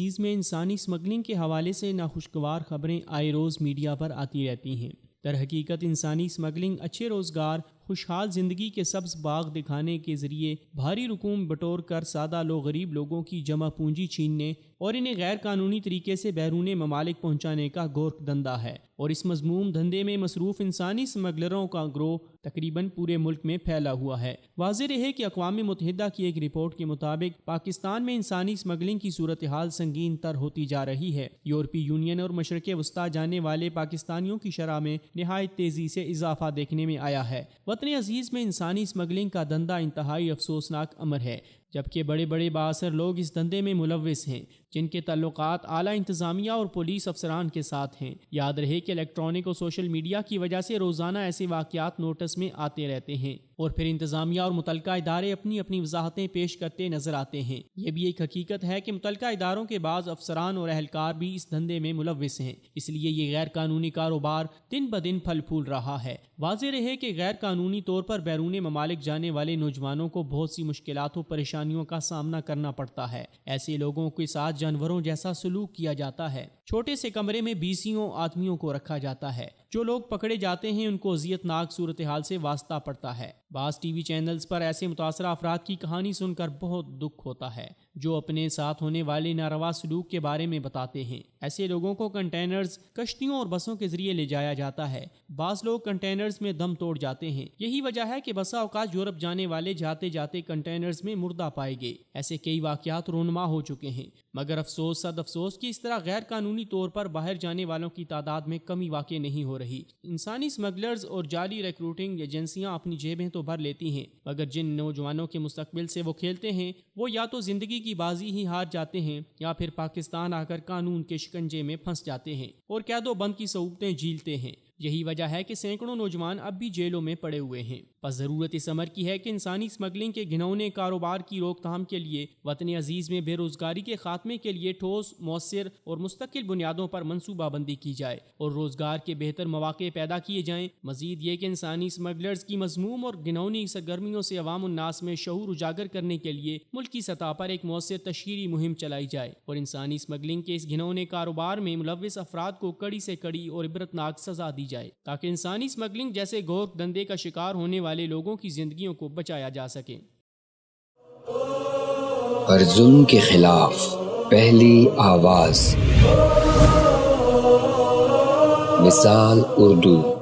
عزیز میں انسانی اسمگلنگ کے حوالے سے ناخوشگوار خبریں آئے روز میڈیا پر آتی رہتی ہیں۔ در حقیقت انسانی اسمگلنگ اچھے روزگار، خوشحال زندگی کے سبز باغ دکھانے کے ذریعے بھاری رقوم بٹور کر سادہ غریب لوگوں کی جمع پونجی چھیننے اور انہیں غیر قانونی طریقے سے بیرون ممالک پہنچانے کا گورکھ دھندا ہے، اور اس مذموم دھندے میں مصروف انسانی اسمگلروں کا گروہ تقریباً پورے ملک میں پھیلا ہوا ہے۔ واضح رہے کہ اقوام متحدہ کی ایک رپورٹ کے مطابق پاکستان میں انسانی اسمگلنگ کی صورتحال سنگین تر ہوتی جا رہی ہے۔ یورپی یونین اور مشرق وسطیٰ جانے والے پاکستانیوں کی شرح میں نہایت تیزی سے اضافہ دیکھنے میں آیا ہے۔ وطن عزیز میں انسانی اسمگلنگ کا دھندا انتہائی افسوسناک امر ہے، جبکہ بڑے بڑے بااثر لوگ اس دھندے میں ملوث ہیں، جن کے تعلقات اعلیٰ انتظامیہ اور پولیس افسران کے ساتھ ہیں۔ یاد رہے کہ الیکٹرانک اور سوشل میڈیا کی وجہ سے روزانہ ایسے واقعات نوٹس میں آتے رہتے ہیں، اور پھر انتظامیہ اور متعلقہ ادارے اپنی اپنی وضاحتیں پیش کرتے نظر آتے ہیں۔ یہ بھی ایک حقیقت ہے کہ متعلقہ اداروں کے بعض افسران اور اہلکار بھی اس دھندے میں ملوث ہیں، اس لیے یہ غیر قانونی کاروبار دن بدن پھل پھول رہا ہے۔ واضح رہے کہ غیر قانونی طور پر بیرون ممالک جانے والے نوجوانوں کو بہت سی مشکلات و پریشانیوں کا سامنا کرنا پڑتا ہے۔ ایسے لوگوں کے ساتھ جانوروں جیسا سلوک کیا جاتا ہے۔ چھوٹے سے کمرے میں 20 آدمیوں کو رکھا جاتا ہے۔ جو لوگ پکڑے جاتے ہیں ان کو اذیت ناک صورتحال سے واسطہ پڑتا ہے۔ بعض ٹی وی چینلز پر ایسے متاثرہ افراد کی کہانی سن کر بہت دکھ ہوتا ہے، جو اپنے ساتھ ہونے والے ناروا سلوک کے بارے میں بتاتے ہیں۔ ایسے لوگوں کو کنٹینرز، کشتیوں اور بسوں کے ذریعے لے جایا جاتا ہے۔ بعض لوگ کنٹینرز میں دم توڑ جاتے ہیں۔ یہی وجہ ہے کہ بسا اوقات یورپ جانے والے جاتے جاتے کنٹینرز میں مردہ پائے گئے۔ ایسے کئی واقعات رونما ہو چکے ہیں، مگر افسوس صد افسوس کہ اس طرح غیر قانونی طور پر باہر جانے والوں کی تعداد میں کمی واقع نہیں ہو رہی۔ انسانی اسمگلرز اور جعلی ریکروٹنگ ایجنسیاں اپنی جیبیں تو بھر لیتی ہیں، مگر جن نوجوانوں کے مستقبل سے وہ کھیلتے ہیں وہ یا تو زندگی کی بازی ہی ہار جاتے ہیں، یا پھر پاکستان آ کر قانون کے شکنجے میں پھنس جاتے ہیں اور قید و بند کی صعوبتیں جھیلتے ہیں۔ یہی وجہ ہے کہ سینکڑوں نوجوان اب بھی جیلوں میں پڑے ہوئے ہیں۔ بس ضرورت اس امر کی ہے کہ انسانی اسمگلنگ کے گھنونے کاروبار کی روک تھام کے لیے وطن عزیز میں بے روزگاری کے خاتمے کے لیے ٹھوس، مؤثر اور مستقل بنیادوں پر منصوبہ بندی کی جائے اور روزگار کے بہتر مواقع پیدا کیے جائیں۔ مزید یہ کہ انسانی اسمگلرز کی مذموم اور گھنونی سرگرمیوں سے عوام الناس میں شعور اجاگر کرنے کے لیے ملکی سطح پر ایک مؤثر تشہیری مہم چلائی جائے اور انسانی اسمگلنگ کے اس گھنونے کاروبار میں ملوث افراد کو کڑی سے کڑی اور عبرتناک سزا دی جائے، تاکہ انسانی اسمگلنگ جیسے گورکھ دھندے کا شکار ہونے والے لوگوں کی زندگیوں کو بچایا جا سکے۔ پر ظلم کے خلاف پہلی آواز، مثال اردو۔